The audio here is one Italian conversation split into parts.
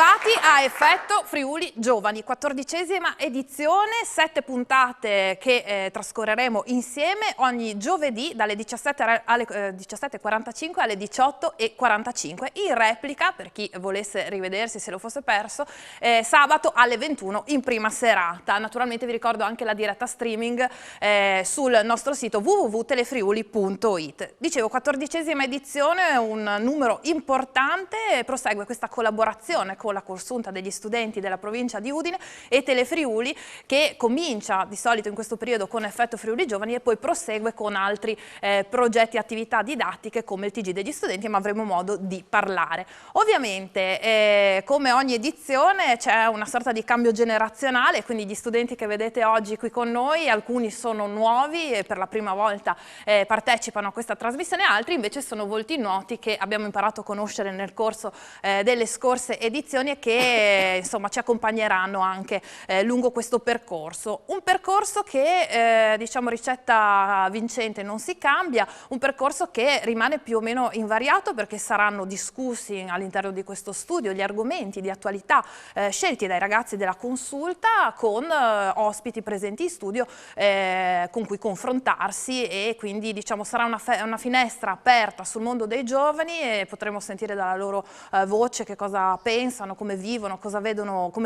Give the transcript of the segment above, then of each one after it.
Bentrovati a Effetto Friuli Giovani, 14ª edizione, 7 puntate che trascorreremo insieme ogni giovedì dalle 17 alle 17:45 alle 18:45, in replica per chi volesse rivedersi se lo fosse perso, sabato alle 21 in prima serata. Naturalmente vi ricordo anche la diretta streaming sul nostro sito www.telefriuli.it. Dicevo, 14ª edizione, un numero importante, prosegue questa collaborazione con la Consulta degli studenti della provincia di Udine e Telefriuli, che comincia di solito in questo periodo con Effetto Friuli Giovani e poi prosegue con altri progetti e attività didattiche come il TG degli studenti, ma avremo modo di parlare. Ovviamente come ogni edizione c'è una sorta di cambio generazionale, quindi gli studenti che vedete oggi qui con noi, alcuni sono nuovi e per la prima volta partecipano a questa trasmissione, altri invece sono volti noti che abbiamo imparato a conoscere nel corso delle scorse edizioni e che insomma ci accompagneranno anche lungo questo percorso. Un percorso che diciamo ricetta vincente non si cambia, un percorso che rimane più o meno invariato perché saranno discussi all'interno di questo studio gli argomenti di attualità scelti dai ragazzi della consulta con ospiti presenti in studio con cui confrontarsi, e quindi diciamo sarà una finestra aperta sul mondo dei giovani e potremo sentire dalla loro voce che cosa pensano, come vivono, come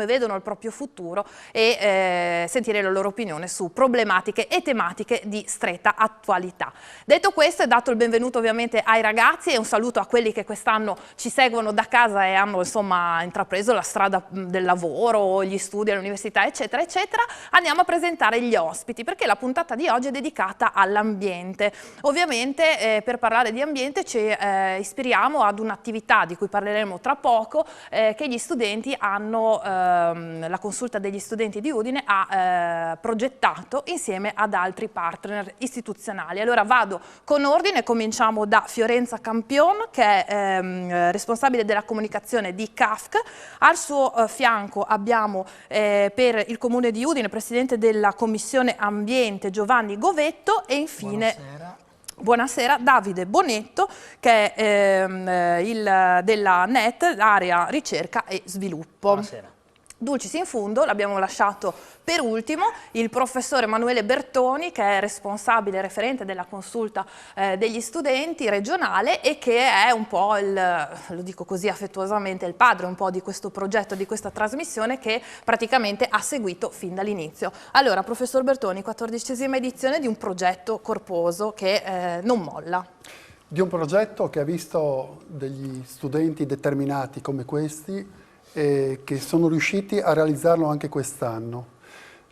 vedono il proprio futuro e sentire la loro opinione su problematiche e tematiche di stretta attualità. Detto questo, è dato il benvenuto ovviamente ai ragazzi e un saluto a quelli che quest'anno ci seguono da casa e hanno insomma intrapreso la strada del lavoro, gli studi all'università eccetera eccetera. Andiamo a presentare gli ospiti perché la puntata di oggi è dedicata all'ambiente. Ovviamente per parlare di ambiente ci ispiriamo ad un'attività di cui parleremo tra poco, che gli studenti hanno, la Consulta degli studenti di Udine ha progettato insieme ad altri partner istituzionali. Allora vado con ordine, cominciamo da Fiorenza Campion, che è responsabile della comunicazione di CAFC. Al suo fianco abbiamo per il Comune di Udine, presidente della Commissione Ambiente, Giovanni Govetto, e infine buonasera, Davide Bonetto, che è della NET, area ricerca e sviluppo. Buonasera. Dulcis in fundo, l'abbiamo lasciato per ultimo, il professor Emanuele Bertoni, che è responsabile referente della consulta degli studenti regionale e che è un po' lo dico così affettuosamente, il padre un po' di questo progetto, di questa trasmissione che praticamente ha seguito fin dall'inizio. Allora, professor Bertoni, 14ª edizione di un progetto corposo che non molla. Di un progetto che ha visto degli studenti determinati come questi che sono riusciti a realizzarlo anche quest'anno.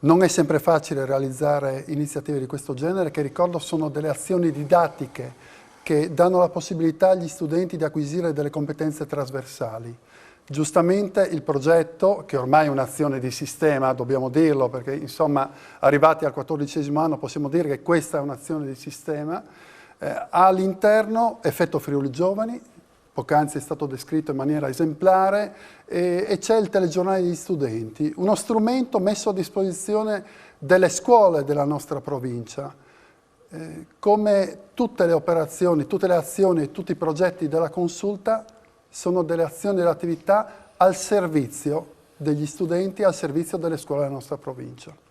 Non è sempre facile realizzare iniziative di questo genere, che ricordo sono delle azioni didattiche che danno la possibilità agli studenti di acquisire delle competenze trasversali. Giustamente il progetto, che ormai è un'azione di sistema, dobbiamo dirlo, perché insomma arrivati al 14° anno possiamo dire che questa è un'azione di sistema, ha all'interno Effetto Friuli Giovani, poc'anzi è stato descritto in maniera esemplare, e c'è il telegiornale degli studenti, uno strumento messo a disposizione delle scuole della nostra provincia. Come tutte le operazioni, tutte le azioni e tutti i progetti della consulta sono delle azioni e delle attività al servizio degli studenti, al servizio delle scuole della nostra provincia.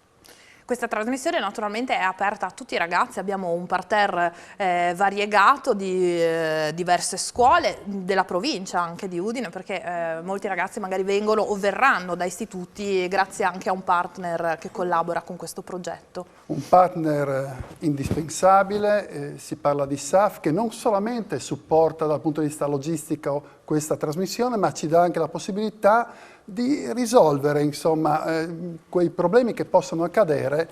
Questa trasmissione naturalmente è aperta a tutti i ragazzi, abbiamo un parterre variegato di diverse scuole della provincia, anche di Udine, perché molti ragazzi magari vengono o verranno da istituti grazie anche a un partner che collabora con questo progetto. Un partner indispensabile, si parla di SAF, che non solamente supporta dal punto di vista logistico questa trasmissione, ma ci dà anche la possibilità di risolvere insomma, quei problemi che possono accadere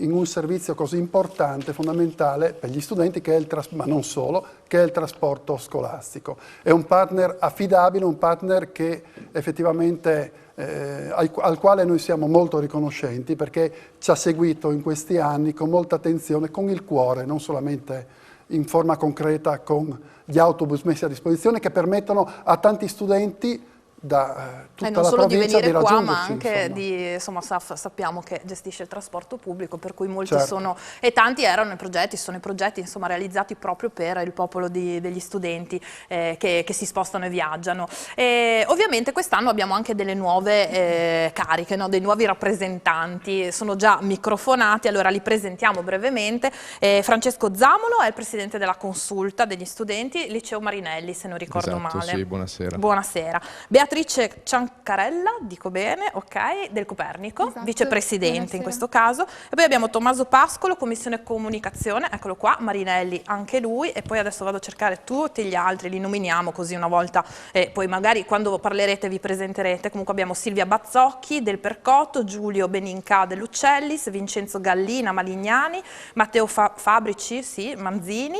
in un servizio così importante, fondamentale per gli studenti, che è ma non solo, che è il trasporto scolastico. È un partner affidabile, un partner che effettivamente al quale noi siamo molto riconoscenti, perché ci ha seguito in questi anni con molta attenzione, con il cuore, non solamente in forma concreta con gli autobus messi a disposizione, che permettono a tanti studenti tutta non la solo di provincia venire di qua, ma raggiungerci, anche insomma. di, insomma, sappiamo che gestisce il trasporto pubblico, per cui molti Certo. sono, e tanti erano i progetti, sono i progetti insomma realizzati proprio per il popolo degli studenti che si spostano e viaggiano. E ovviamente quest'anno abbiamo anche delle nuove cariche, no? Dei nuovi rappresentanti, sono già microfonati, allora li presentiamo brevemente. Francesco Zamolo è il presidente della consulta degli studenti, Liceo Marinelli, se non ricordo Esatto, male. sì, buonasera. Buonasera. Beatrice Ciancarella, dico bene, ok, del Copernico, Esatto, vicepresidente buonasera. in questo caso. E poi abbiamo Tommaso Pascolo, commissione comunicazione, eccolo qua, Marinelli anche lui, e poi adesso vado a cercare tutti gli altri, li nominiamo così una volta, poi magari quando parlerete vi presenterete. Comunque abbiamo Silvia Bazzocchi del Percotto, Giulio Beninca dell'Uccellis, Vincenzo Gallina Malignani, Matteo Fabrici, sì, Manzini,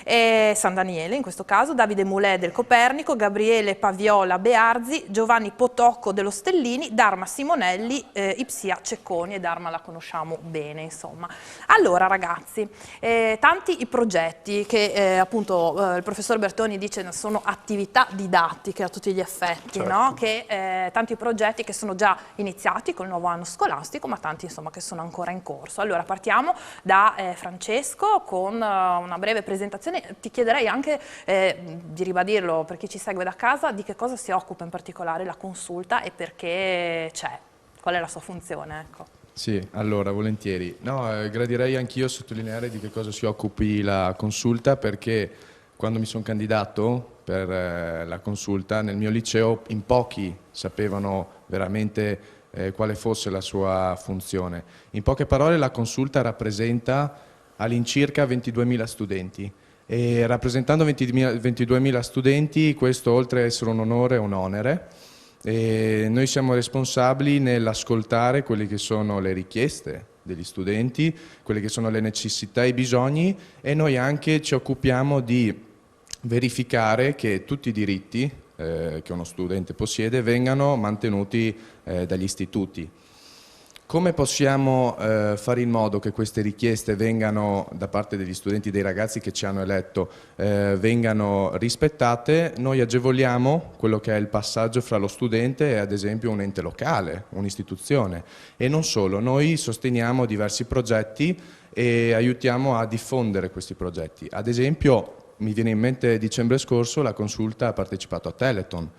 San Daniele in questo caso, Davide Mulè del Copernico, Gabriele Paviola Bearzi, Giovanni Potocco dello Stellini, Darma Simonelli, Ipsia Cecconi, e Darma la conosciamo bene, insomma. Allora ragazzi, tanti i progetti che appunto il professor Bertoni dice sono attività didattiche a tutti gli effetti, Certo. no? Tanti progetti che sono già iniziati col nuovo anno scolastico, ma tanti insomma che sono ancora in corso. Allora partiamo da Francesco con una breve presentazione. Ti chiederei anche di ribadirlo per chi ci segue da casa, di che cosa si occupa in particolare la consulta e perché c'è, qual è la sua funzione, ecco. Sì, allora, volentieri. No, gradirei anch'io sottolineare di che cosa si occupi la consulta, perché quando mi sono candidato per la consulta nel mio liceo in pochi sapevano veramente quale fosse la sua funzione. In poche parole, la consulta rappresenta all'incirca 22.000 studenti. E rappresentando 22.000 studenti, questo oltre ad essere un onore è un onere. E noi siamo responsabili nell'ascoltare quelle che sono le richieste degli studenti, quelle che sono le necessità e i bisogni, e noi anche ci occupiamo di verificare che tutti i diritti che uno studente possiede vengano mantenuti dagli istituti. Come possiamo fare in modo che queste richieste vengano, da parte degli studenti, dei ragazzi che ci hanno eletto, vengano rispettate? Noi agevoliamo quello che è il passaggio fra lo studente e ad esempio un ente locale, un'istituzione. E non solo, noi sosteniamo diversi progetti e aiutiamo a diffondere questi progetti. Ad esempio, mi viene in mente dicembre scorso la consulta ha partecipato a Telethon.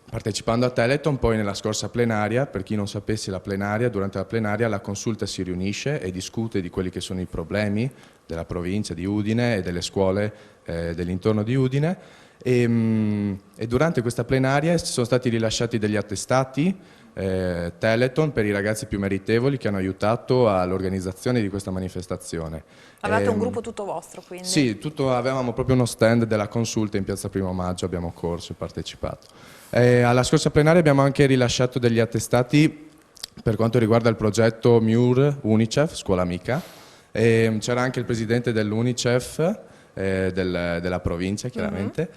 Partecipando a Telethon, poi nella scorsa plenaria, per chi non sapesse la plenaria, durante la plenaria la consulta si riunisce e discute di quelli che sono i problemi della provincia di Udine e delle scuole dell'intorno di Udine, e durante questa plenaria sono stati rilasciati degli attestati Telethon per i ragazzi più meritevoli che hanno aiutato all'organizzazione di questa manifestazione. Avevate un gruppo tutto vostro, quindi? Sì, avevamo proprio uno stand della consulta in piazza Primo Maggio, abbiamo corso e partecipato. Alla scorsa plenaria abbiamo anche rilasciato degli attestati per quanto riguarda il progetto MUR Unicef, Scuola Amica. C'era anche il presidente dell'Unicef, della provincia chiaramente.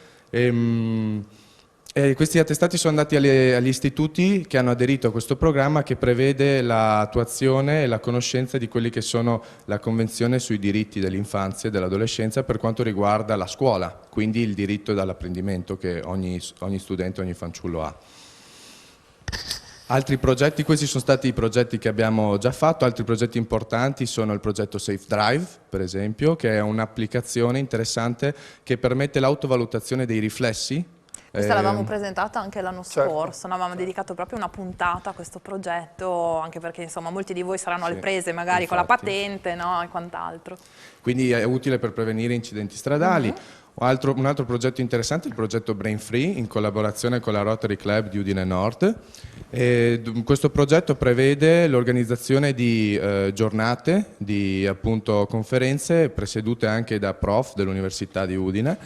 Questi attestati sono andati agli istituti che hanno aderito a questo programma, che prevede l'attuazione e la conoscenza di quelli che sono la Convenzione sui diritti dell'infanzia e dell'adolescenza per quanto riguarda la scuola, quindi il diritto all'apprendimento che ogni studente, ogni fanciullo ha. Altri progetti, questi sono stati i progetti che abbiamo già fatto. Altri progetti importanti sono il progetto Safe Drive, per esempio, che è un'applicazione interessante che permette l'autovalutazione dei riflessi. Questa l'avevamo presentata anche l'anno Certo. scorso, no? Avevamo dedicato proprio una puntata a questo progetto, anche perché insomma molti di voi saranno alle prese magari con la patente, no? E quant'altro. Quindi è utile per prevenire incidenti stradali. Un altro progetto interessante è il progetto Brain Free, in collaborazione con la Rotary Club di Udine Nord. Questo progetto prevede l'organizzazione di giornate, di appunto conferenze, presedute anche da prof dell'Università di Udine,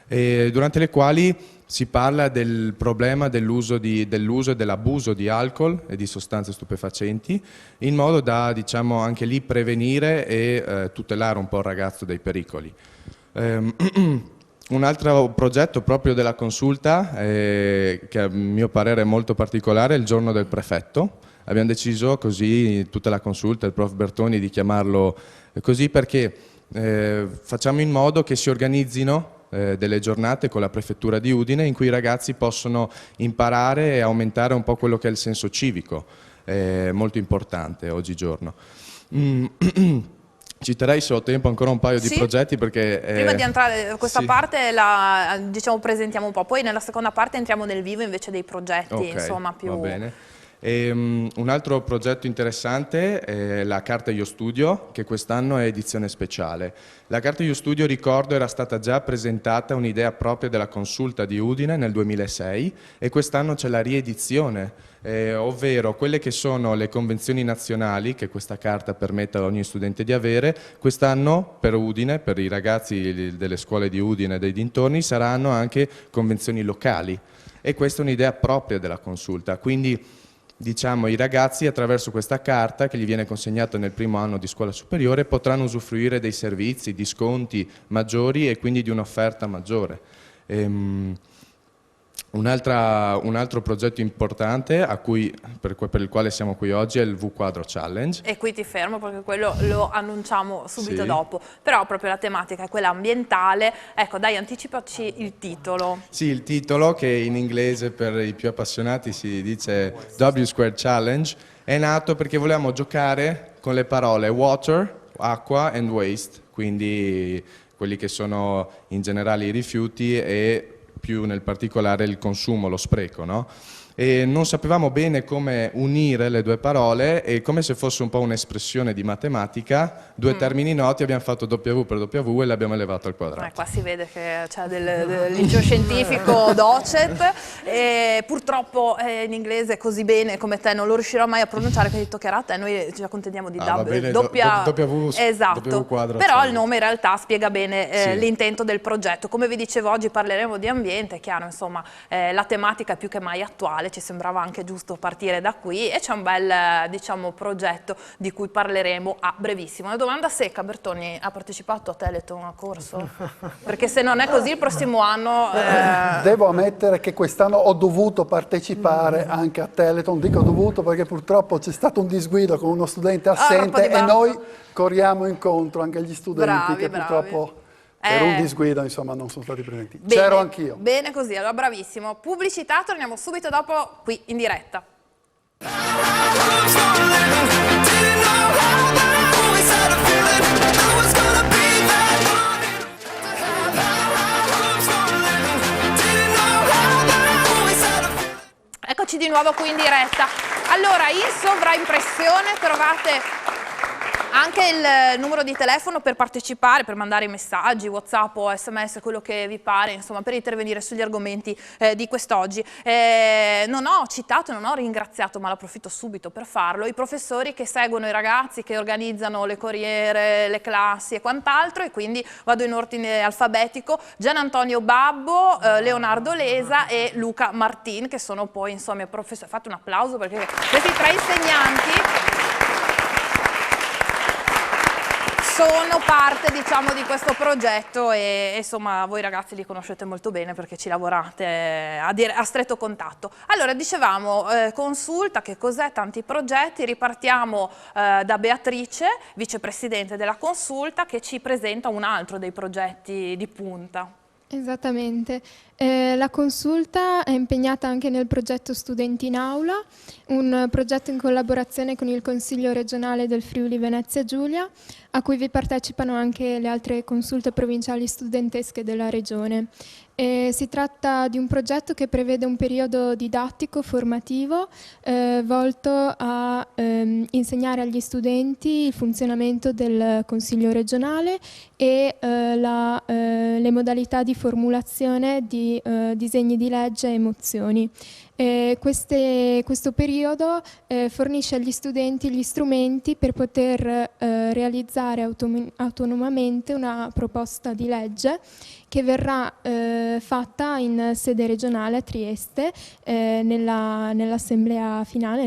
durante le quali si parla del problema dell'uso e dell'abuso di alcol e di sostanze stupefacenti, in modo da, diciamo, anche lì prevenire e tutelare un po' il ragazzo dai pericoli. Un altro progetto proprio della consulta, che a mio parere è molto particolare, è il giorno del prefetto. Abbiamo deciso così, tutta la consulta, il prof Bertoni, di chiamarlo così perché facciamo in modo che si organizzino delle giornate con la prefettura di Udine in cui i ragazzi possono imparare e aumentare un po' quello che è il senso civico, molto importante oggigiorno. Citerei, se ho tempo, ancora un paio di progetti perché... Prima di entrare in questa parte diciamo, presentiamo un po', poi nella seconda parte entriamo nel vivo invece dei progetti, insomma, più... Va bene. Un altro progetto interessante è la Carta Io Studio, che quest'anno è edizione speciale. La Carta Io Studio, ricordo, era stata già presentata un'idea propria della Consulta di Udine nel 2006 e quest'anno c'è la riedizione, ovvero quelle che sono le convenzioni nazionali che questa carta permette a ogni studente di avere. Quest'anno per Udine, per i ragazzi delle scuole di Udine e dei dintorni, saranno anche convenzioni locali e questa è un'idea propria della Consulta. Quindi diciamo, i ragazzi attraverso questa carta che gli viene consegnata nel primo anno di scuola superiore potranno usufruire dei servizi, di sconti maggiori e quindi di un'offerta maggiore. Un altro progetto importante per il quale siamo qui oggi è il V-Quadro Challenge. E qui ti fermo perché quello lo annunciamo subito Sì. dopo, però proprio la tematica è quella ambientale. Ecco, dai, anticipaci il titolo. Sì, il titolo, che in inglese per i più appassionati si dice W Squared Challenge, è nato perché volevamo giocare con le parole water, acqua and waste, quindi quelli che sono in generale i rifiuti e più nel particolare il consumo, lo spreco, no? E non sapevamo bene come unire le due parole e come se fosse un po' un'espressione di matematica, due termini noti, abbiamo fatto W per W e l'abbiamo elevato al quadrato. Qua si vede che c'è del liceo scientifico docet e purtroppo in inglese così bene come te non lo riuscirò mai a pronunciare, quindi toccherà a te, noi ci accontentiamo di W, esatto, W quadro, però il nome in realtà spiega bene Sì. l'intento del progetto. Come vi dicevo, oggi parleremo di ambiente, è chiaro, insomma, la tematica è più che mai attuale, ci sembrava anche giusto partire da qui e c'è un bel diciamo, progetto di cui parleremo a brevissimo. Una domanda secca, Bertoni, ha partecipato a Telethon a corso? Perché se non è così il prossimo anno... Devo ammettere che quest'anno ho dovuto partecipare anche a Telethon, dico dovuto perché purtroppo c'è stato un disguido con uno studente assente e noi corriamo incontro anche agli studenti che purtroppo... Per un disguido, insomma, non sono stati presenti. C'ero anch'io. Bene così, allora bravissimo. Pubblicità, torniamo subito dopo qui in diretta. Eccoci di nuovo qui in diretta. Allora, in sovraimpressione trovate anche il numero di telefono per partecipare, per mandare i messaggi, WhatsApp o SMS, quello che vi pare, insomma, per intervenire sugli argomenti di quest'oggi. Non ho citato, non ho ringraziato, ma l'approfitto subito per farlo, i professori che seguono i ragazzi, che organizzano le corriere, le classi e quant'altro, e quindi vado in ordine alfabetico: Gian Antonio Babbo, Leonardo Lesa e Luca Martin, che sono poi, insomma, professori. Fate un applauso perché questi tre insegnanti sono parte, diciamo, di questo progetto e insomma voi ragazzi li conoscete molto bene perché ci lavorate a stretto contatto. Allora, dicevamo, consulta, che cos'è, tanti progetti, ripartiamo da Beatrice, vicepresidente della consulta, che ci presenta un altro dei progetti di punta. Esattamente. La consulta è impegnata anche nel progetto Studenti in Aula, un progetto in collaborazione con il Consiglio regionale del Friuli Venezia Giulia, a cui vi partecipano anche le altre consulte provinciali studentesche della regione. Si tratta di un progetto che prevede un periodo didattico formativo volto a insegnare agli studenti il funzionamento del Consiglio regionale e le modalità di formulazione di disegni di legge e mozioni. Questo periodo fornisce agli studenti gli strumenti per poter realizzare autonomamente una proposta di legge che verrà fatta in sede regionale a Trieste nell'assemblea finale,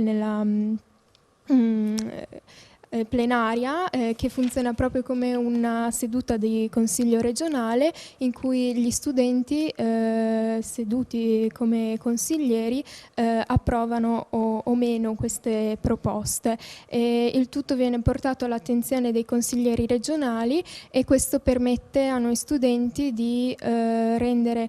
plenaria che funziona proprio come una seduta di consiglio regionale in cui gli studenti seduti come consiglieri approvano o meno queste proposte. Il tutto viene portato all'attenzione dei consiglieri regionali e questo permette a noi studenti di rendere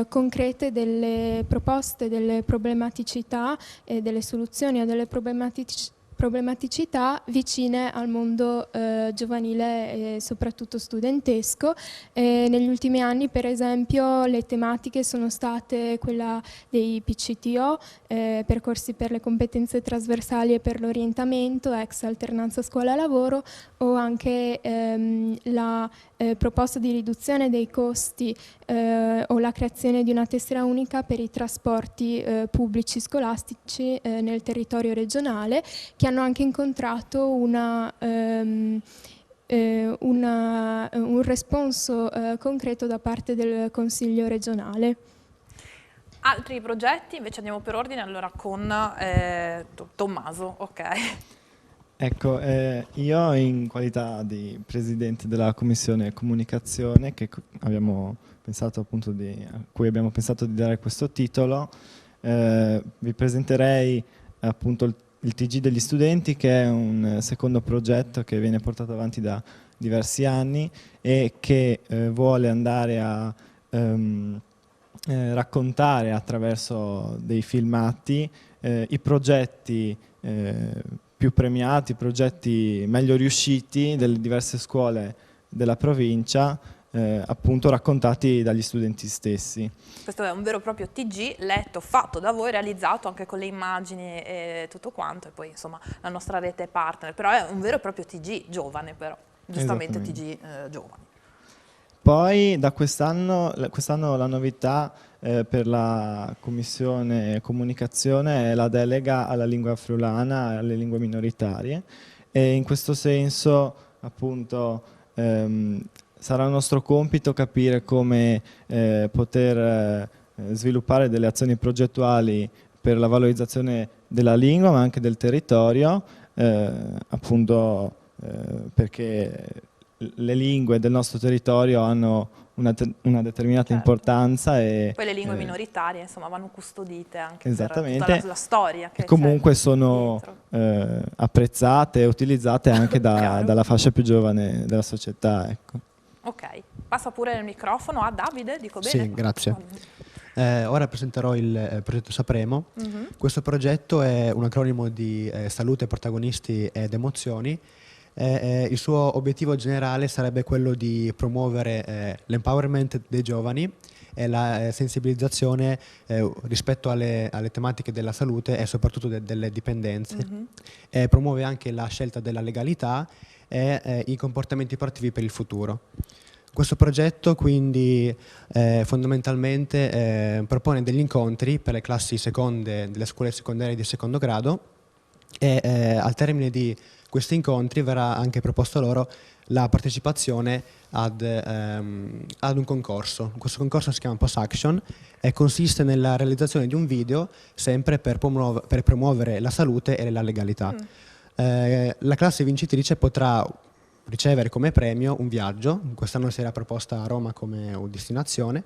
concrete delle proposte, delle problematicità e delle soluzioni a delle problematicità vicine al mondo giovanile e soprattutto studentesco. Negli ultimi anni, per esempio, le tematiche sono state quella dei PCTO, percorsi per le competenze trasversali e per l'orientamento, ex alternanza scuola-lavoro, o anche la proposta di riduzione dei costi o la creazione di una tessera unica per i trasporti pubblici scolastici nel territorio regionale, che hanno anche incontrato un responso concreto da parte del Consiglio regionale. Altri progetti? Invece andiamo per ordine, allora con Tommaso, ok. Ecco, io in qualità di presidente della commissione comunicazione a cui abbiamo pensato di dare questo titolo, vi presenterei appunto il TG degli studenti, che è un secondo progetto che viene portato avanti da diversi anni e che vuole andare a raccontare attraverso dei filmati i progetti più premiati, progetti meglio riusciti delle diverse scuole della provincia, appunto raccontati dagli studenti stessi. Questo è un vero e proprio TG letto, fatto da voi, realizzato anche con le immagini e tutto quanto, e poi insomma la nostra rete partner, però è un vero e proprio TG giovane, però giustamente TG giovani. Poi da quest'anno la novità per la commissione comunicazione è la delega alla lingua friulana e alle lingue minoritarie, e in questo senso appunto sarà nostro compito capire come poter sviluppare delle azioni progettuali per la valorizzazione della lingua ma anche del territorio, appunto perché le lingue del nostro territorio hanno una determinata importanza e poi le lingue minoritarie insomma vanno custodite anche esattamente, per tutta la storia che e comunque sono apprezzate e utilizzate anche dalla fascia più giovane della società, ecco. Ok, passa pure il microfono a Davide, dico bene? Sì, grazie. Ora presenterò il progetto Sapremo. Questo progetto è un acronimo di salute, protagonisti ed emozioni. Il suo obiettivo generale sarebbe quello di promuovere l'empowerment dei giovani e la sensibilizzazione rispetto alle tematiche della salute e soprattutto delle dipendenze. Promuove anche la scelta della legalità e i comportamenti proattivi per il futuro. Questo progetto quindi fondamentalmente propone degli incontri per le classi seconde delle scuole secondarie di secondo grado e al termine di questi incontri verrà anche proposto loro la partecipazione ad un concorso. Questo concorso si chiama Post Action e consiste nella realizzazione di un video sempre per promuovere la salute e la legalità. La classe vincitrice potrà ricevere come premio un viaggio, quest'anno si era proposta a Roma come destinazione,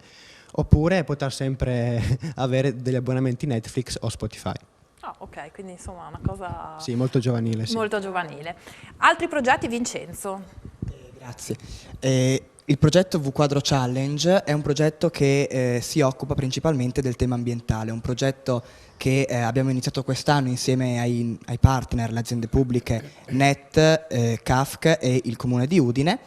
oppure potrà sempre avere degli abbonamenti Netflix o Spotify. Ah, ok, quindi insomma una cosa sì, molto giovanile. Sì. Molto giovanile. Altri progetti, Vincenzo? Grazie. Il progetto V-Quadro Challenge è un progetto che si occupa principalmente del tema ambientale, un progetto che abbiamo iniziato quest'anno insieme ai partner, le aziende pubbliche NET, CAFC e il Comune di Udine,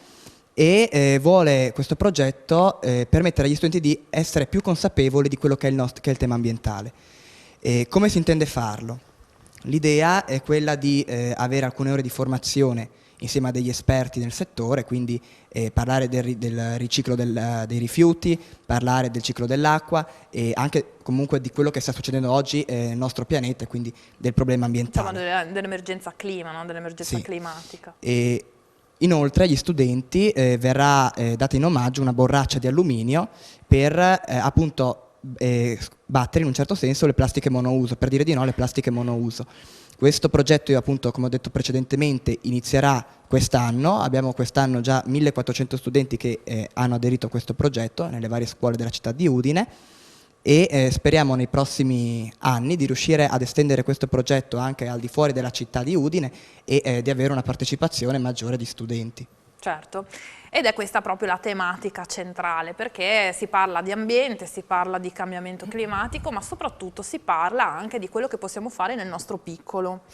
e vuole questo progetto permettere agli studenti di essere più consapevoli di quello che è il tema ambientale. Come si intende farlo? L'idea è quella di avere alcune ore di formazione insieme a degli esperti del settore, quindi parlare del riciclo dei rifiuti, parlare del ciclo dell'acqua e anche comunque di quello che sta succedendo oggi nel nostro pianeta, quindi del problema ambientale. Diciamo dell'emergenza clima, no? Dell'emergenza climatica. E inoltre agli studenti verrà data in omaggio una borraccia di alluminio per appunto battere in un certo senso le plastiche monouso, per dire di no alle plastiche monouso. Questo progetto, io appunto, come ho detto precedentemente, inizierà quest'anno. Abbiamo quest'anno già 1400 studenti che hanno aderito a questo progetto nelle varie scuole della città di Udine e speriamo nei prossimi anni di riuscire ad estendere questo progetto anche al di fuori della città di Udine e di avere una partecipazione maggiore di studenti. Certo, ed è questa proprio la tematica centrale, perché si parla di ambiente, si parla di cambiamento climatico, ma soprattutto si parla anche di quello che possiamo fare nel nostro piccolo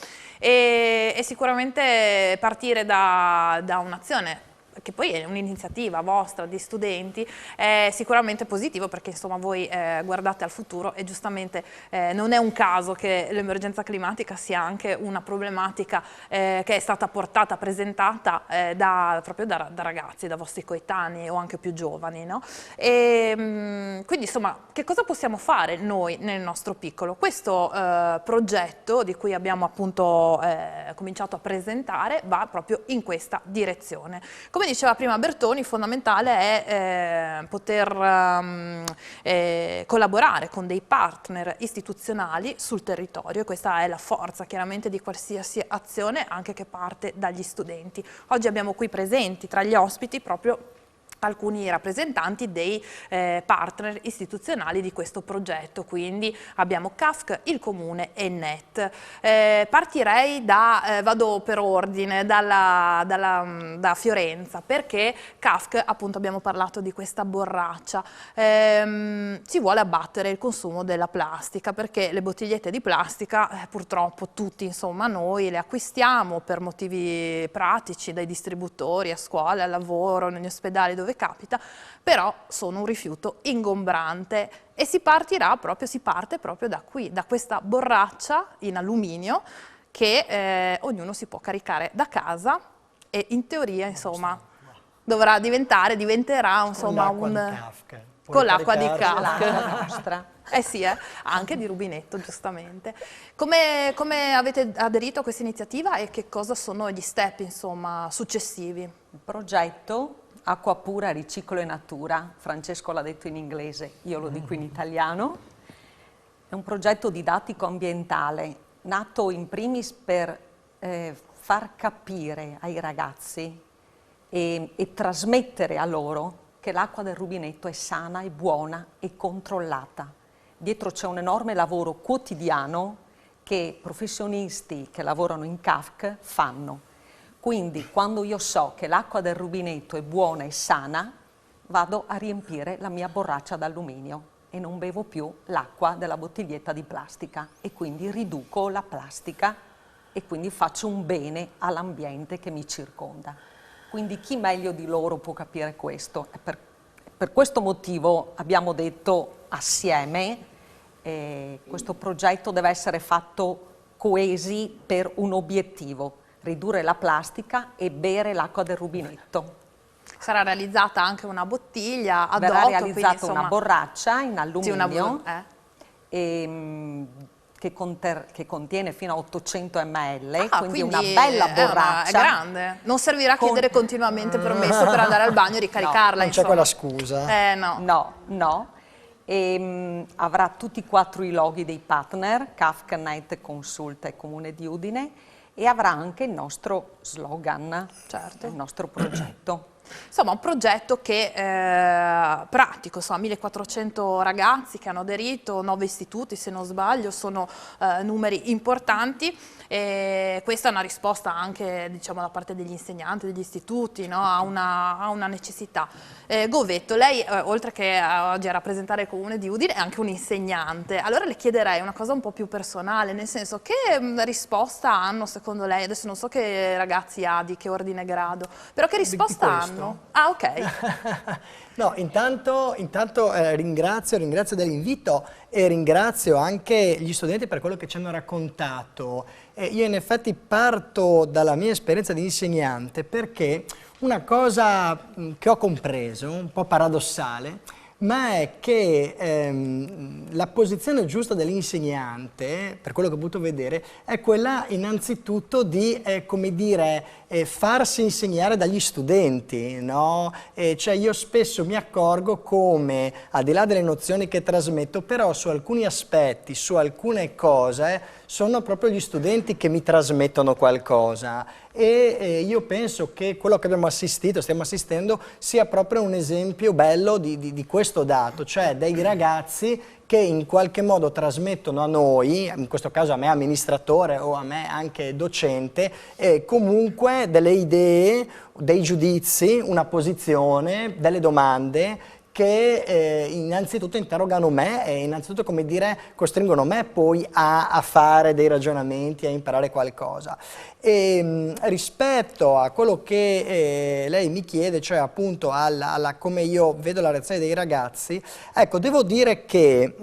e sicuramente partire da un'azione che poi è un'iniziativa vostra di studenti, è sicuramente positivo, perché insomma voi guardate al futuro e giustamente non è un caso che l'emergenza climatica sia anche una problematica che è stata presentata proprio da ragazzi, da vostri coetanei o anche più giovani, no? Quindi insomma, che cosa possiamo fare noi nel nostro piccolo? Questo progetto di cui abbiamo appunto cominciato a presentare va proprio in questa direzione. Come diceva prima Bertoni, fondamentale è poter collaborare con dei partner istituzionali sul territorio, e questa è la forza chiaramente di qualsiasi azione, anche che parte dagli studenti. Oggi abbiamo qui presenti tra gli ospiti proprio alcuni rappresentanti dei partner istituzionali di questo progetto, quindi abbiamo CAFC, il Comune e NET. Partirei vado per ordine, da Fiorenza, perché CAFC, appunto abbiamo parlato di questa borraccia, si vuole abbattere il consumo della plastica, perché le bottigliette di plastica purtroppo tutti, insomma, noi le acquistiamo per motivi pratici dai distributori, a scuola, al lavoro, negli ospedali, dove capita, però sono un rifiuto ingombrante e si parte proprio da qui, da questa borraccia in alluminio che ognuno si può caricare da casa e in teoria, insomma, diventerà insomma con l'acqua di CAFC. Sì, anche di rubinetto, giustamente. Come avete aderito a questa iniziativa e che cosa sono gli step, insomma, successivi? Il progetto Acqua Pura, Riciclo e Natura, Francesco l'ha detto in inglese, io lo dico in italiano, è un progetto didattico ambientale nato in primis per far capire ai ragazzi e trasmettere a loro che l'acqua del rubinetto è sana, è buona e controllata. Dietro c'è un enorme lavoro quotidiano che professionisti che lavorano in CAFC fanno. Quindi quando io so che l'acqua del rubinetto è buona e sana, vado a riempire la mia borraccia d'alluminio e non bevo più l'acqua della bottiglietta di plastica e quindi riduco la plastica e quindi faccio un bene all'ambiente che mi circonda. Quindi chi meglio di loro può capire questo? E per questo motivo abbiamo detto assieme questo progetto deve essere fatto coesi per un obiettivo: ridurre la plastica e bere l'acqua del rubinetto. Sarà realizzata anche una bottiglia ad hoc. Verrà realizzata quindi, insomma, una borraccia in alluminio che contiene fino a 800 ml, quindi una bella borraccia. È grande. Non servirà chiedere continuamente permesso per andare al bagno e ricaricarla. No, non c'è quella scusa. No. Avrà tutti e 4 i loghi dei partner, CAFC, NET, Consulta e Comune di Udine, e avrà anche il nostro slogan, certo, il nostro progetto. Insomma, un progetto che pratico, 1400 ragazzi che hanno aderito, 9 istituti se non sbaglio, sono numeri importanti. E questa è una risposta anche, diciamo, da parte degli insegnanti, degli istituti, no? a una necessità. Govetto, lei oltre che oggi a rappresentare il Comune di Udine è anche un insegnante, allora le chiederei una cosa un po' più personale, nel senso, che risposta hanno secondo lei, adesso non so che ragazzi ha, di che ordine e grado, però che risposta hanno? Ah, ok. No, intanto ringrazio dell'invito e ringrazio anche gli studenti per quello che ci hanno raccontato. Io in effetti parto dalla mia esperienza di insegnante, perché una cosa che ho compreso, un po' paradossale, ma è che la posizione giusta dell'insegnante, per quello che ho potuto vedere, è quella innanzitutto di, come dire, farsi insegnare dagli studenti, no? Cioè io spesso mi accorgo come, al di là delle nozioni che trasmetto, però su alcuni aspetti, su alcune cose, sono proprio gli studenti che mi trasmettono qualcosa. E io penso che quello che abbiamo assistito, stiamo assistendo, sia proprio un esempio bello di questo dato, cioè dei ragazzi che in qualche modo trasmettono a noi, in questo caso a me amministratore o a me anche docente, comunque delle idee, dei giudizi, una posizione, delle domande che innanzitutto interrogano me e innanzitutto, come dire, costringono me poi a fare dei ragionamenti, a imparare qualcosa. E rispetto a quello che lei mi chiede, cioè appunto alla come io vedo la reazione dei ragazzi, ecco, devo dire che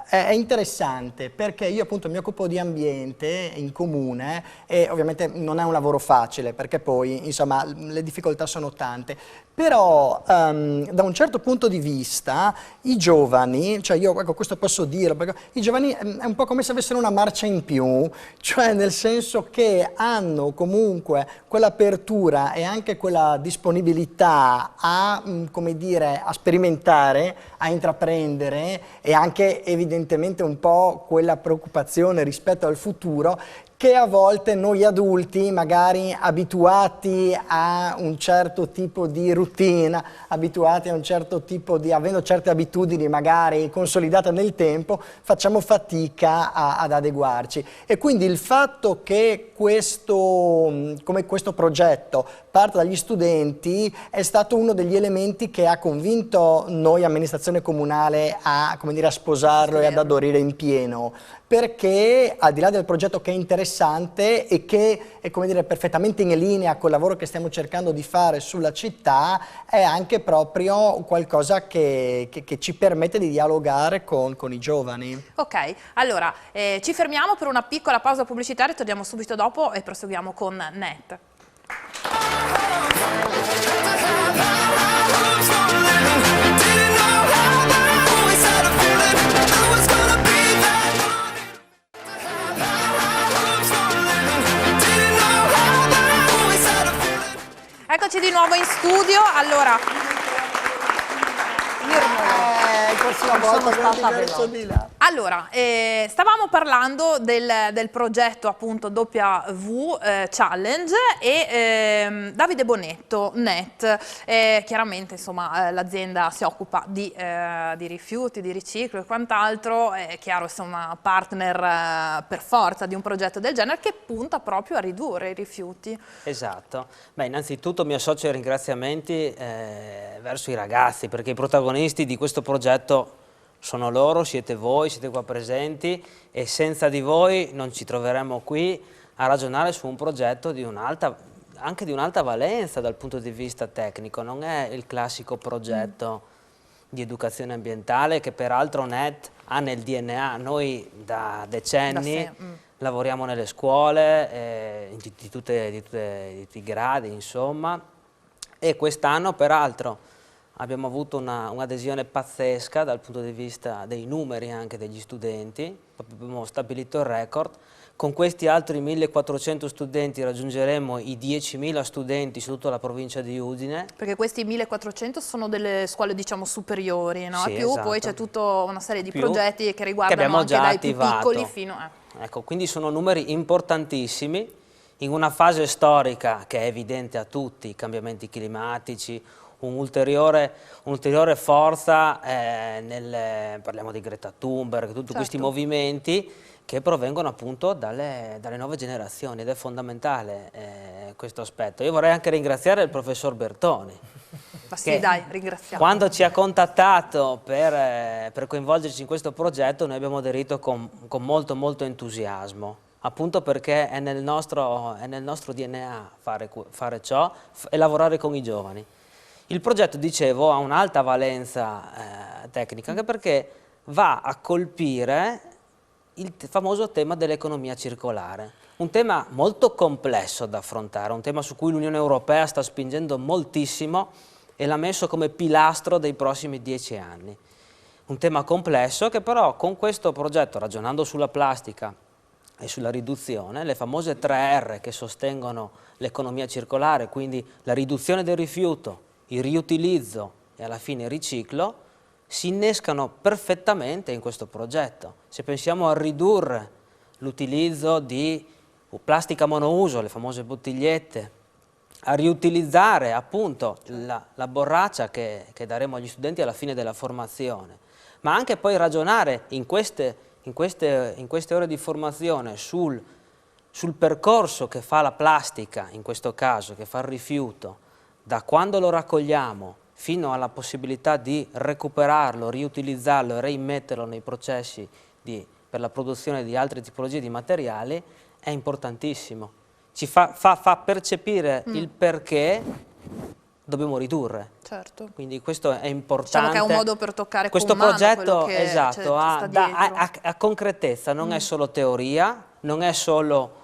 è interessante perché io appunto mi occupo di ambiente in comune e ovviamente non è un lavoro facile perché poi insomma le difficoltà sono tante. Però da un certo punto di vista i giovani, cioè io ecco, questo posso dirlo, perché i giovani è un po' come se avessero una marcia in più, cioè nel senso che hanno comunque quell'apertura e anche quella disponibilità a, come dire, a sperimentare, a intraprendere e anche evidentemente un po' quella preoccupazione rispetto al futuro che a volte noi adulti, magari abituati a un certo tipo di routine, abituati a un certo tipo di, avendo certe abitudini magari consolidate nel tempo, facciamo fatica ad adeguarci. E quindi il fatto che questo progetto parte dagli studenti è stato uno degli elementi che ha convinto noi amministrazione comunale a, come dire, a sposarlo e ad aderire in pieno, perché al di là del progetto che è interessante e che è, come dire, perfettamente in linea col lavoro che stiamo cercando di fare sulla città, è anche proprio qualcosa che ci permette di dialogare con i giovani. Ok, allora ci fermiamo per una piccola pausa pubblicitaria, torniamo subito dopo e proseguiamo con Net. Eccoci di nuovo in studio, allora stavamo parlando del progetto appunto W Challenge e Davide Bonetto, Net, chiaramente insomma l'azienda si occupa di rifiuti, di riciclo e quant'altro, è chiaro insomma partner per forza di un progetto del genere che punta proprio a ridurre i rifiuti. Esatto, beh innanzitutto mi associo ai ringraziamenti verso i ragazzi perché i protagonisti di questo progetto sono loro, siete voi, siete qua presenti e senza di voi non ci troveremmo qui a ragionare su un progetto di anche di un'alta valenza dal punto di vista tecnico, non è il classico progetto di educazione ambientale che peraltro Net ha nel DNA, noi da decenni lavoriamo nelle scuole di tutti i gradi insomma e quest'anno peraltro abbiamo avuto un'adesione pazzesca dal punto di vista dei numeri anche degli studenti, abbiamo stabilito il record. Con questi altri 1400 studenti raggiungeremo i 10.000 studenti su tutta la provincia di Udine. Perché questi 1400 sono delle scuole diciamo superiori, no? Sì, Più esatto. Poi c'è tutta una serie di progetti che riguardano anche dai più piccoli fino a... Ecco, quindi sono numeri importantissimi in una fase storica che è evidente a tutti, i cambiamenti climatici, un'ulteriore forza, parliamo di Greta Thunberg, tutti questi movimenti che provengono appunto dalle nuove generazioni ed è fondamentale questo aspetto. Io vorrei anche ringraziare il professor Bertoni. Ma sì, dai, ringraziamo. Quando ci ha contattato per coinvolgerci in questo progetto noi abbiamo aderito con molto entusiasmo, appunto perché è nel nostro DNA fare ciò e lavorare con i giovani. Il progetto, dicevo, ha un'alta valenza tecnica anche perché va a colpire il famoso tema dell'economia circolare, un tema molto complesso da affrontare, un tema su cui l'Unione Europea sta spingendo moltissimo e l'ha messo come pilastro dei prossimi 10 anni. Un tema complesso che però con questo progetto, ragionando sulla plastica e sulla riduzione, le famose 3R che sostengono l'economia circolare, quindi la riduzione del rifiuto, il riutilizzo e alla fine il riciclo, si innescano perfettamente in questo progetto. Se pensiamo a ridurre l'utilizzo di plastica monouso, le famose bottigliette, a riutilizzare appunto la borraccia che daremo agli studenti alla fine della formazione, ma anche poi ragionare in queste ore di formazione sul percorso che fa la plastica, in questo caso, che fa il rifiuto, da quando lo raccogliamo fino alla possibilità di recuperarlo, riutilizzarlo e reimmetterlo nei processi per la produzione di altre tipologie di materiali, è importantissimo. Ci fa percepire il perché dobbiamo ridurre. Certo. Quindi questo è importante. Diciamo che è un modo per toccare questo con mano progetto, quello che esatto, ha concretezza, non è solo teoria, non è solo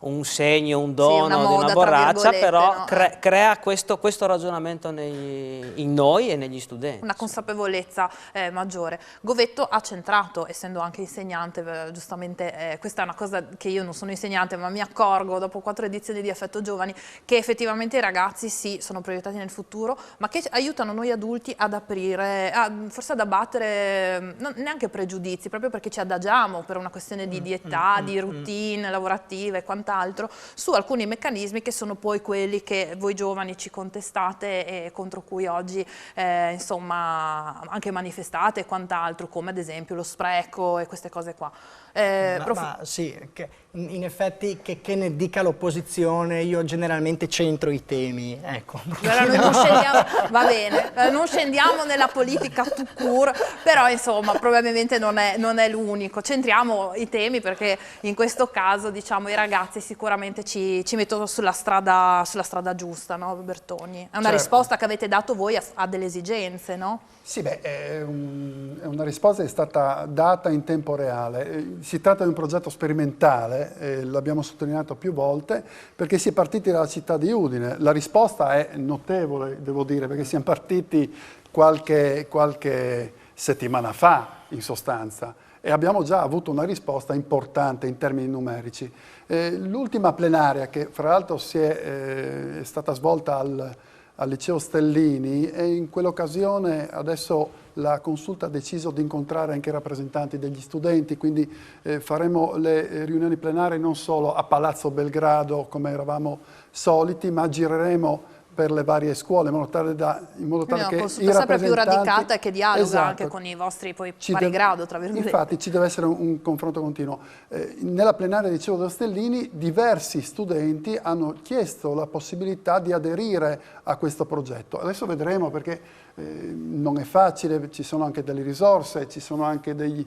un segno, un dono una di moda, una tra borraccia, virgolette, però no? crea questo ragionamento in noi e negli studenti. Una consapevolezza maggiore. Govetto ha centrato, essendo anche insegnante, giustamente, questa è una cosa che io non sono insegnante, ma mi accorgo dopo 4 edizioni di Affetto Giovani, che effettivamente i ragazzi sì, sono proiettati nel futuro, ma che aiutano noi adulti ad aprire, forse ad abbattere, neanche pregiudizi, proprio perché ci adagiamo per una questione di età, di routine lavorativa e quant'altro, su alcuni meccanismi che sono poi quelli che voi giovani ci contestate e contro cui oggi insomma anche manifestate e quant'altro, come ad esempio lo spreco e queste cose qua. Sì, in effetti che ne dica l'opposizione, io generalmente centro i temi, ecco. Non scendiamo, va bene, non scendiamo nella politica tout court, però insomma probabilmente non è l'unico. Centriamo i temi perché in questo caso, diciamo, i ragazzi sicuramente ci mettono sulla strada giusta, no Bertoni? È una risposta che avete dato voi a delle esigenze, no? Sì, è una risposta che è stata data in tempo reale. Si tratta di un progetto sperimentale, l'abbiamo sottolineato più volte, perché si è partiti dalla città di Udine. La risposta è notevole, devo dire, perché siamo partiti qualche settimana fa, in sostanza, e abbiamo già avuto una risposta importante in termini numerici. L'ultima plenaria, che fra l'altro è stata svolta al Liceo Stellini, e in quell'occasione adesso la Consulta ha deciso di incontrare anche i rappresentanti degli studenti, quindi faremo le riunioni plenarie non solo a Palazzo Belgrado come eravamo soliti, ma gireremo per le varie scuole in modo tale che i rappresentanti... sempre più radicata e che dialoga, esatto, anche con i vostri pari grado, tra virgolette. Infatti ci deve essere un confronto continuo. Nella plenaria, dicevo, dello Stellini, diversi studenti hanno chiesto la possibilità di aderire a questo progetto. Adesso vedremo, perché non è facile, ci sono anche delle risorse, ci sono anche dei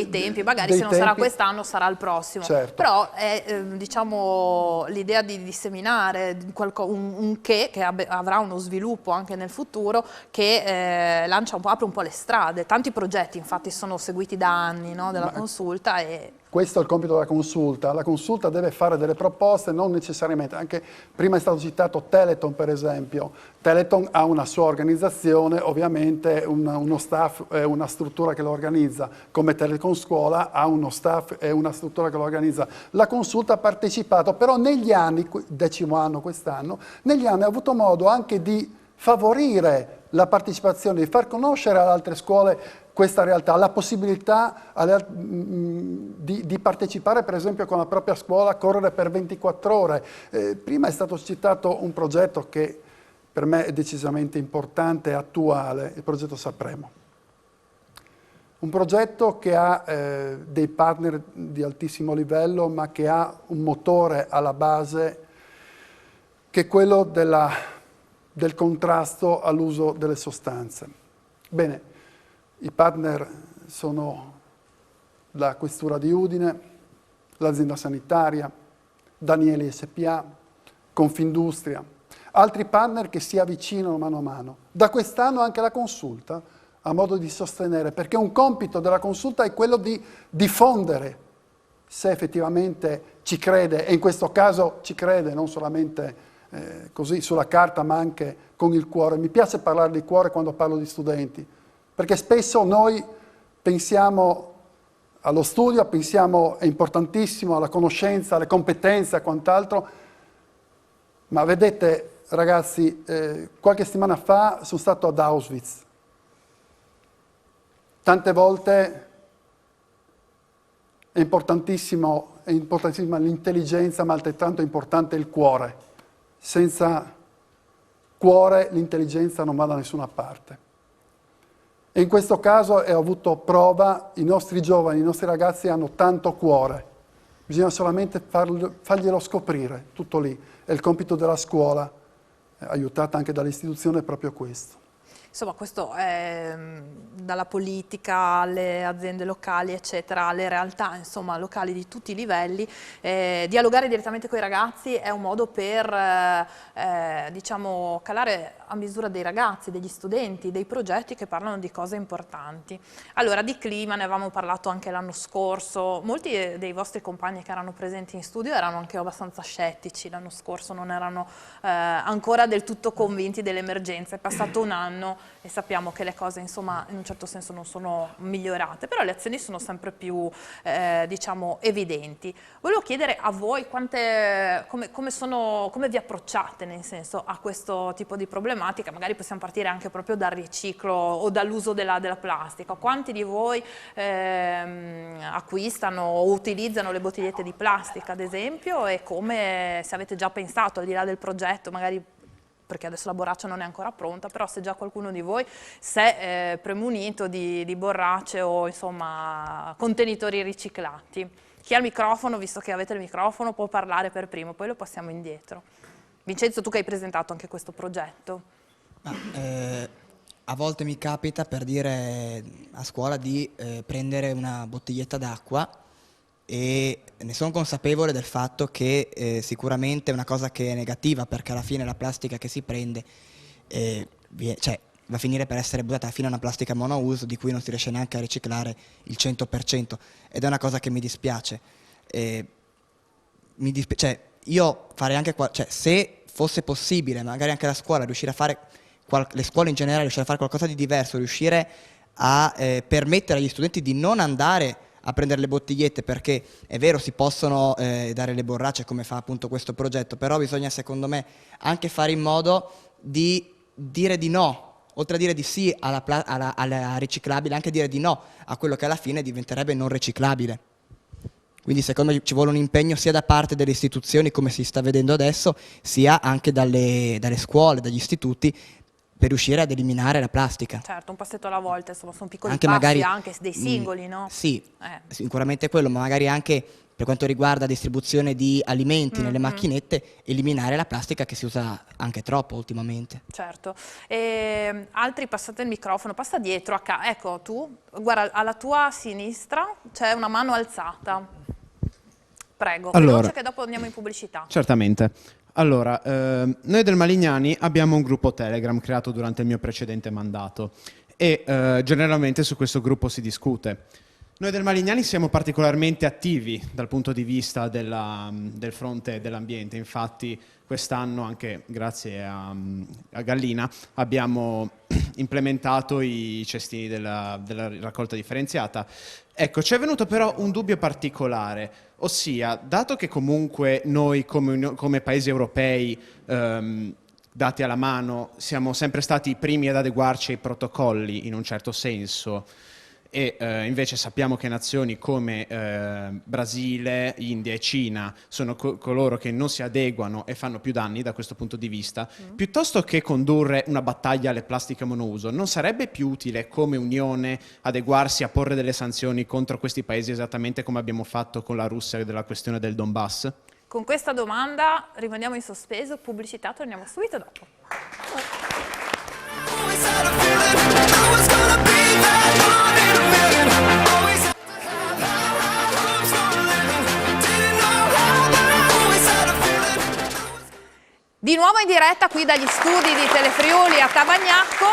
tempi, magari se non sarà quest'anno sarà il prossimo. Certo. Però è diciamo l'idea di disseminare un che avrà uno sviluppo anche nel futuro, che apre un po' le strade. Tanti progetti infatti sono seguiti da anni, no, della consulta. Questo è il compito della consulta. La consulta deve fare delle proposte, non necessariamente. Anche prima è stato citato Teleton, per esempio. Teleton ha una sua organizzazione, ovviamente uno staff e una struttura che lo organizza, come Telecom Scuola ha uno staff e una struttura che lo organizza. La consulta ha partecipato, però negli anni, 10° anno quest'anno, negli anni ha avuto modo anche di favorire la partecipazione, di far conoscere ad altre scuole questa realtà, la possibilità di partecipare, per esempio, con la propria scuola a correre per 24 ore. Prima è stato citato un progetto che per me è decisamente importante e attuale, il progetto Sapremo. Un progetto che ha dei partner di altissimo livello, ma che ha un motore alla base che è quello del contrasto all'uso delle sostanze. Bene. I partner sono la Questura di Udine, l'azienda sanitaria, Danieli SPA, Confindustria, altri partner che si avvicinano mano a mano. Da quest'anno anche la consulta ha modo di sostenere, perché un compito della consulta è quello di diffondere, se effettivamente ci crede, e in questo caso ci crede non solamente così sulla carta ma anche con il cuore. Mi piace parlare di cuore quando parlo di studenti, perché spesso noi pensiamo allo studio, pensiamo è importantissimo, alla conoscenza, alle competenze e quant'altro, ma vedete ragazzi, qualche settimana fa sono stato ad Auschwitz. Tante volte è importantissima l'intelligenza, ma altrettanto importante il cuore. Senza cuore l'intelligenza non va da nessuna parte. E in questo caso ho avuto prova, i nostri giovani, i nostri ragazzi hanno tanto cuore. Bisogna solamente farglielo scoprire, tutto lì. E il compito della scuola, aiutata anche dall'istituzione, è proprio questo. Insomma, questo è dalla politica alle aziende locali, eccetera, alle realtà insomma, locali di tutti i livelli. Dialogare direttamente con i ragazzi è un modo per diciamo, calare a misura dei ragazzi, degli studenti, dei progetti che parlano di cose importanti. Allora, di clima ne avevamo parlato anche l'anno scorso. Molti dei vostri compagni che erano presenti in studio erano anche abbastanza scettici. L'anno scorso non erano ancora del tutto convinti dell'emergenza. È passato un anno e sappiamo che le cose insomma in un certo senso non sono migliorate, però le azioni sono sempre più diciamo evidenti. Volevo chiedere a voi come vi approcciate nel senso a questo tipo di problematica. Magari possiamo partire anche proprio dal riciclo o dall'uso della plastica. Quanti di voi acquistano o utilizzano le bottigliette di plastica ad esempio, e come, se avete già pensato al di là del progetto, magari perché adesso la borraccia non è ancora pronta, però se già qualcuno di voi si è premunito di borracce o insomma contenitori riciclati. Chi ha il microfono, visto che avete il microfono, può parlare per primo, poi lo passiamo indietro. Vincenzo, tu che hai presentato anche questo progetto. A volte mi capita, per dire, a scuola di prendere una bottiglietta d'acqua, e ne sono consapevole del fatto che sicuramente è una cosa che è negativa, perché alla fine la plastica che si prende va a finire per essere buttata fino a una plastica monouso di cui non si riesce neanche a riciclare il 100%, ed è una cosa che mi dispiace. Io farei anche se fosse possibile, magari anche la scuola riuscire a fare, le scuole in generale riuscire a fare qualcosa di diverso, riuscire a permettere agli studenti di non andare a prendere le bottigliette, perché è vero si possono dare le borracce come fa appunto questo progetto, però bisogna secondo me anche fare in modo di dire di no, oltre a dire di sì alla riciclabile, anche dire di no a quello che alla fine diventerebbe non riciclabile. Quindi secondo me ci vuole un impegno sia da parte delle istituzioni, come si sta vedendo adesso, sia anche dalle scuole, dagli istituti, per riuscire ad eliminare la plastica. Certo, un passetto alla volta, insomma, sono piccoli anche passi magari, anche dei singoli, no? Sì, sicuramente quello, ma magari anche per quanto riguarda la distribuzione di alimenti nelle macchinette, eliminare la plastica che si usa anche troppo ultimamente. Certo. Altri, passate il microfono, passa dietro, ecco tu, guarda, alla tua sinistra c'è una mano alzata. Prego, veloce che dopo andiamo in pubblicità. Certamente. Allora, noi del Malignani abbiamo un gruppo Telegram creato durante il mio precedente mandato e generalmente su questo gruppo si discute. Noi del Malignani siamo particolarmente attivi dal punto di vista del fronte dell'ambiente, infatti quest'anno, anche grazie a Gallina, abbiamo implementato i cestini della raccolta differenziata. Ecco, ci è venuto però un dubbio particolare, ossia, dato che comunque noi come paesi europei, dati alla mano, siamo sempre stati i primi ad adeguarci ai protocolli in un certo senso, e invece sappiamo che nazioni come Brasile, India e Cina sono coloro che non si adeguano e fanno più danni da questo punto di vista, piuttosto che condurre una battaglia alle plastiche monouso, non sarebbe più utile come Unione adeguarsi a porre delle sanzioni contro questi paesi, esattamente come abbiamo fatto con la Russia della questione del Donbass? Con questa domanda rimaniamo in sospeso, pubblicità, torniamo subito dopo. Di nuovo in diretta qui dagli studi di Telefriuli a Tavagnacco.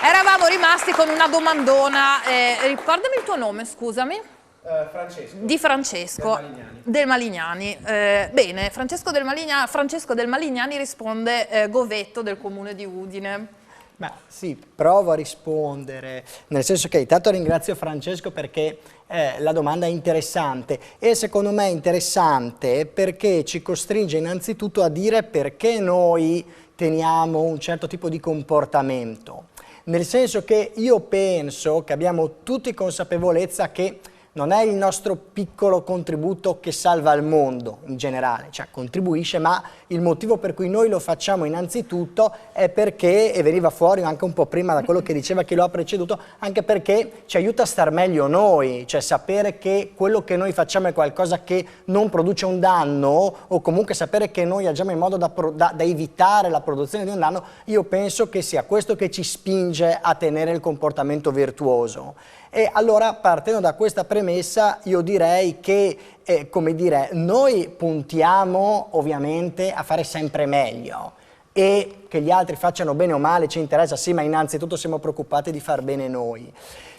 Eravamo rimasti con una domandona. Ricordami il tuo nome, scusami. Di Francesco del Malignani. Bene, Francesco del Malignani risponde Govetto del comune di Udine. Ma sì, provo a rispondere, nel senso che intanto ringrazio Francesco perché la domanda è interessante e secondo me è interessante perché ci costringe innanzitutto a dire perché noi teniamo un certo tipo di comportamento. Nel senso che io penso che abbiamo tutti consapevolezza che non è il nostro piccolo contributo che salva il mondo in generale, cioè contribuisce, ma il motivo per cui noi lo facciamo innanzitutto è perché, e veniva fuori anche un po' prima da quello che diceva chi lo ha preceduto, anche perché ci aiuta a star meglio noi, cioè sapere che quello che noi facciamo è qualcosa che non produce un danno o comunque sapere che noi agiamo in modo da evitare la produzione di un danno, io penso che sia questo che ci spinge a tenere il comportamento virtuoso. E allora, partendo da questa premessa, io direi che, come dire, noi puntiamo ovviamente a fare sempre meglio e che gli altri facciano bene o male ci interessa, sì, ma innanzitutto siamo preoccupati di far bene noi.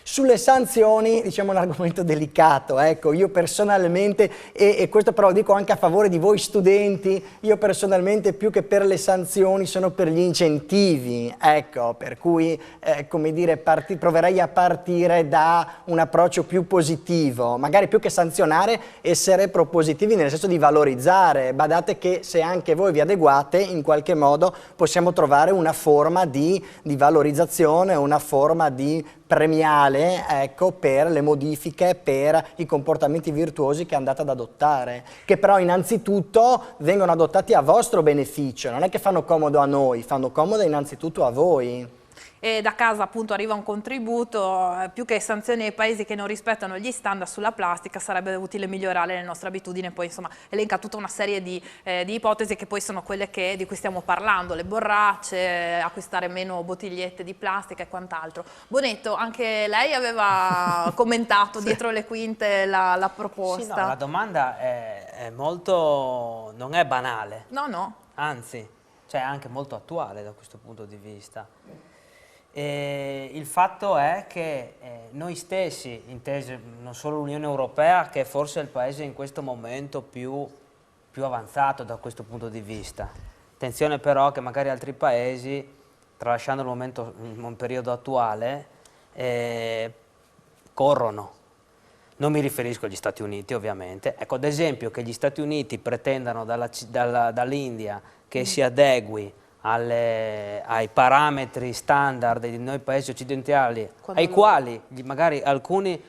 Sulle sanzioni, diciamo, un argomento delicato, ecco, io personalmente, e questo però lo dico anche a favore di voi studenti, io personalmente più che per le sanzioni sono per gli incentivi, ecco, per cui, come dire, proverei a partire da un approccio più positivo, magari più che sanzionare, essere propositivi nel senso di valorizzare, badate che se anche voi vi adeguate, in qualche modo possiamo trovare una forma di valorizzazione, una forma di premiale, ecco, per le modifiche, per i comportamenti virtuosi che andate ad adottare, che però innanzitutto vengono adottati a vostro beneficio, non è che fanno comodo a noi, fanno comodo innanzitutto a voi. E da casa appunto arriva un contributo, più che sanzioni ai paesi che non rispettano gli standard sulla plastica sarebbe utile migliorare le nostre abitudini, poi insomma elenca tutta una serie di ipotesi che poi sono quelle di cui stiamo parlando, le borracce, acquistare meno bottigliette di plastica e quant'altro. Bonetto, anche lei aveva commentato dietro le quinte la proposta. Sì, no, la domanda è molto, non è banale. No. Anzi, cioè anche molto attuale da questo punto di vista. E il fatto è che noi stessi, inteso non solo l'Unione Europea, che forse è il paese in questo momento più avanzato da questo punto di vista. Attenzione però che magari altri paesi, tralasciando il periodo attuale, corrono. Non mi riferisco agli Stati Uniti ovviamente. Ecco, ad esempio che gli Stati Uniti pretendano dall'India che si adegui ai parametri standard di noi paesi occidentali, ai quali magari alcune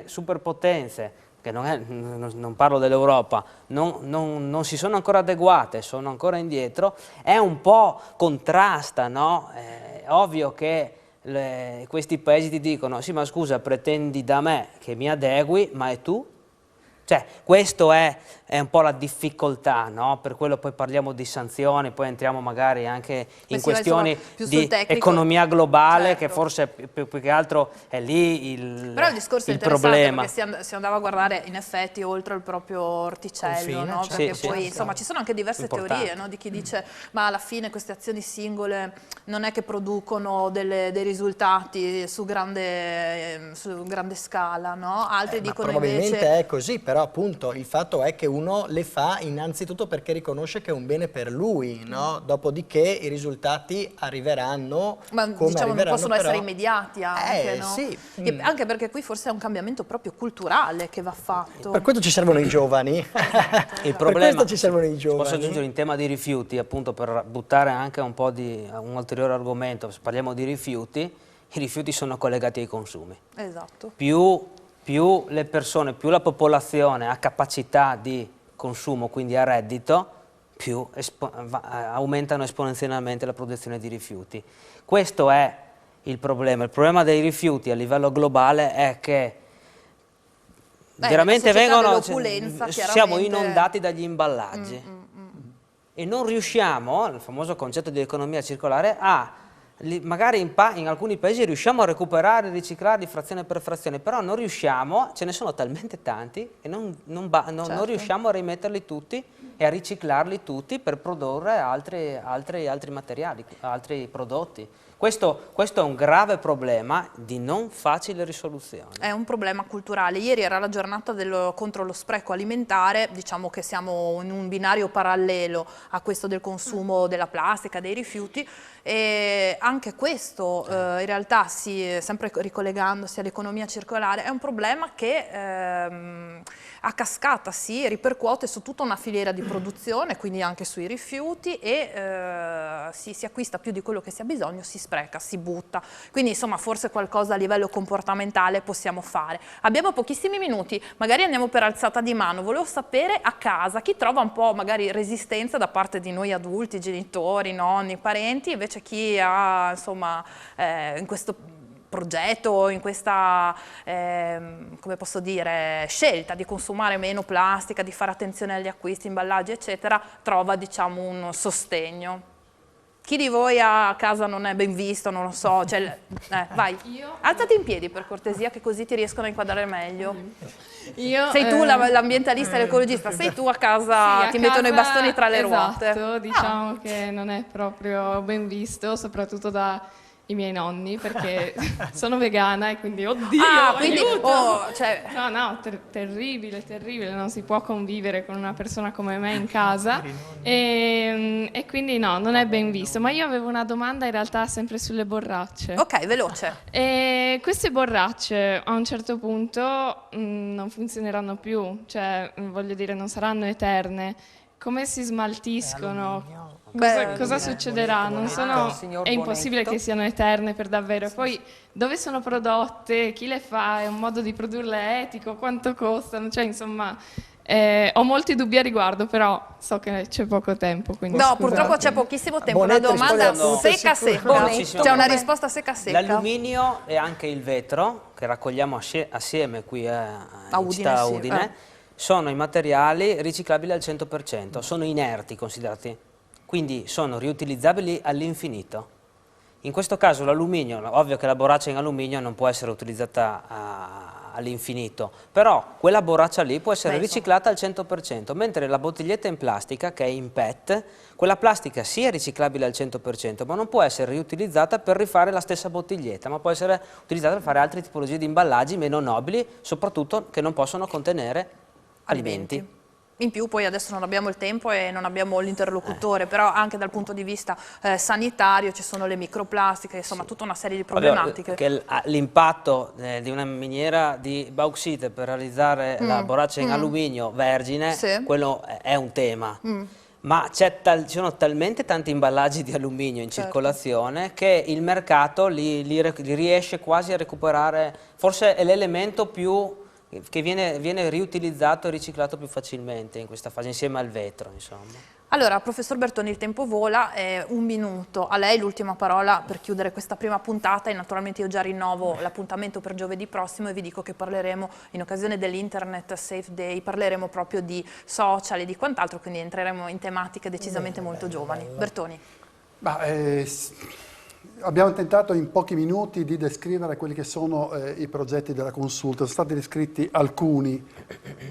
superpotenze, che non parlo dell'Europa, non si sono ancora adeguate, sono ancora indietro, è un po' contrasta, no? È ovvio che questi paesi ti dicono, sì ma scusa, pretendi da me che mi adegui, ma e tu? Cioè, questo è un po' la difficoltà, no? Per quello poi parliamo di sanzioni, poi entriamo magari anche in questioni di economia globale, certo, che forse più che altro è lì Però il discorso è interessante problema, perché si andava a guardare in effetti oltre il proprio orticello, confine, no? Certo. Perché poi insomma ci sono anche diverse teorie, no? Di chi dice ma alla fine queste azioni singole non è che producono dei risultati su grande scala, no? Altri dicono probabilmente invece... è così, però appunto il fatto è che uno le fa innanzitutto perché riconosce che è un bene per lui, no? Dopodiché i risultati arriveranno, ma come diciamo non possono essere immediati anche, no? Sì. Anche perché qui forse è un cambiamento proprio culturale che va fatto. Per questo ci servono i giovani. Il problema, per questo ci servono i giovani. Posso aggiungere in tema di rifiuti, appunto per buttare anche un po' di un ulteriore argomento, se parliamo di rifiuti, i rifiuti sono collegati ai consumi. Esatto. Più le persone, più la popolazione ha capacità di consumo, quindi a reddito, più aumentano esponenzialmente la produzione di rifiuti. Questo è il problema. Il problema dei rifiuti a livello globale è che veramente siamo inondati dagli imballaggi e non riusciamo, il famoso concetto di economia circolare, magari in alcuni paesi riusciamo a recuperare, riciclarli frazione per frazione, però non riusciamo, ce ne sono talmente tanti e non riusciamo a rimetterli tutti e a riciclarli tutti per produrre altri materiali, altri prodotti. Questo è un grave problema di non facile risoluzione. È un problema culturale. Ieri era la giornata contro lo spreco alimentare, diciamo che siamo in un binario parallelo a questo del consumo della plastica, dei rifiuti, e anche questo in realtà, sempre ricollegandosi all'economia circolare, è un problema che a cascata si ripercuote su tutta una filiera di produzione, quindi anche sui rifiuti, e si acquista più di quello che si ha bisogno, si spreca, si butta. Quindi insomma forse qualcosa a livello comportamentale possiamo fare. Abbiamo pochissimi minuti, magari andiamo per alzata di mano. Volevo sapere a casa chi trova un po' magari resistenza da parte di noi adulti, genitori, nonni, parenti, invece chi ha insomma in questo progetto, in questa come posso dire, scelta di consumare meno plastica, di fare attenzione agli acquisti, imballaggi eccetera, trova diciamo un sostegno. Chi di voi a casa non è ben visto, non lo so, cioè, vai, alzati in piedi per cortesia che così ti riescono a inquadrare meglio. Sei tu l'ambientalista e l'ecologista, sei tu a casa, sì, ti mettono i bastoni tra le ruote. Esatto, diciamo che non è proprio ben visto, soprattutto dai miei nonni, perché sono vegana e quindi, oddio, quindi, cioè... No, terribile, terribile, non si può convivere con una persona come me in casa e quindi no, non è ben visto. Ma io avevo una domanda in realtà sempre sulle borracce. Ok, veloce. E queste borracce a un certo punto non funzioneranno più, cioè voglio dire non saranno eterne. Come si smaltiscono? Cosa succederà? È impossibile che siano eterne per davvero. Poi dove sono prodotte? Chi le fa? È un modo di produrle etico? Quanto costano? Cioè insomma ho molti dubbi a riguardo, però so che c'è poco tempo. Quindi no, purtroppo c'è pochissimo tempo. Una domanda secca. C'è una risposta secca. L'alluminio e anche il vetro, che raccogliamo assieme qui a città Udine, sono i materiali riciclabili al 100%, sono inerti considerati, quindi sono riutilizzabili all'infinito. In questo caso l'alluminio, ovvio che la borraccia in alluminio non può essere utilizzata all'infinito, però quella borraccia lì può essere riciclata al 100%, mentre la bottiglietta in plastica, che è in PET, quella plastica sì è riciclabile al 100%, ma non può essere riutilizzata per rifare la stessa bottiglietta, ma può essere utilizzata per fare altre tipologie di imballaggi meno nobili, soprattutto che non possono contenere alimenti. In più poi adesso non abbiamo il tempo e non abbiamo l'interlocutore, però anche dal punto di vista sanitario ci sono le microplastiche, insomma tutta una serie di problematiche. L'impatto di una miniera di bauxite per realizzare la borraccia in alluminio vergine, quello è un tema. Ma ci sono talmente tanti imballaggi di alluminio in circolazione che il mercato li riesce quasi a recuperare, forse è l'elemento più che viene riutilizzato e riciclato più facilmente in questa fase, insieme al vetro, insomma. Allora, professor Bertoni, il tempo vola, un minuto. A lei l'ultima parola per chiudere questa prima puntata e naturalmente io già rinnovo l'appuntamento per giovedì prossimo e vi dico che parleremo, in occasione dell'Internet Safe Day, parleremo proprio di social e di quant'altro, quindi entreremo in tematiche decisamente molto giovani. Bertoni. Abbiamo tentato in pochi minuti di descrivere quelli che sono i progetti della consulta, sono stati descritti alcuni.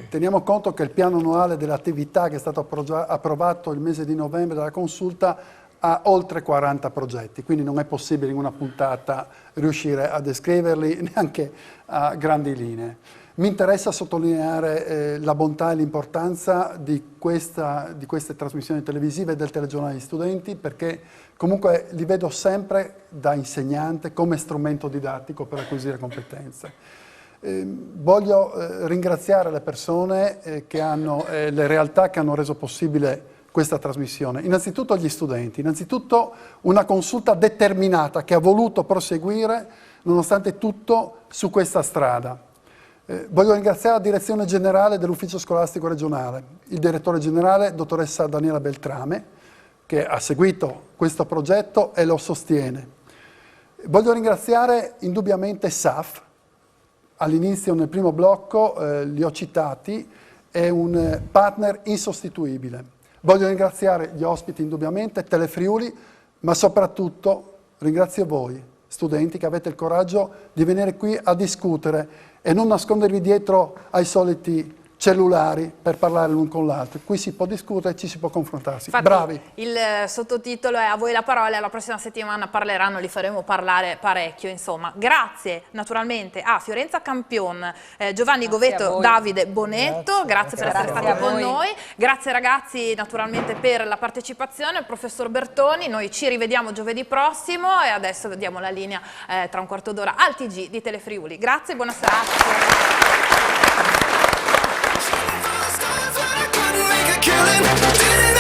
Teniamo conto che il piano annuale dell'attività che è stato approvato il mese di novembre dalla consulta ha oltre 40 progetti, quindi non è possibile in una puntata riuscire a descriverli neanche a grandi linee. Mi interessa sottolineare la bontà e l'importanza di queste trasmissioni televisive e del telegiornale di studenti, perché comunque li vedo sempre da insegnante come strumento didattico per acquisire competenze. Voglio ringraziare le persone le realtà che hanno reso possibile questa trasmissione. Innanzitutto gli studenti, innanzitutto una consulta determinata che ha voluto proseguire nonostante tutto su questa strada. Voglio ringraziare la direzione generale dell'ufficio scolastico regionale, il direttore generale, dottoressa Daniela Beltrame, che ha seguito questo progetto e lo sostiene. Voglio ringraziare indubbiamente SAF, all'inizio nel primo blocco li ho citati, è un partner insostituibile. Voglio ringraziare gli ospiti indubbiamente, Telefriuli, ma soprattutto ringrazio voi, studenti, che avete il coraggio di venire qui a discutere e non nascondervi dietro ai soliti cellulari per parlare l'un con l'altro. Qui si può discutere, ci si può confrontarsi. Infatti, Bravi. il sottotitolo è "A voi la parola", la prossima settimana parleranno, li faremo parlare parecchio, insomma. Grazie naturalmente a Fiorenza Campion, Giovanni Govetto, Davide Bonetto, grazie per essere stati con noi. Grazie ragazzi naturalmente per la partecipazione, al professor Bertoni. Noi ci rivediamo giovedì prossimo e adesso diamo la linea tra un quarto d'ora al TG di Telefriuli. Grazie, buona serata. Killing.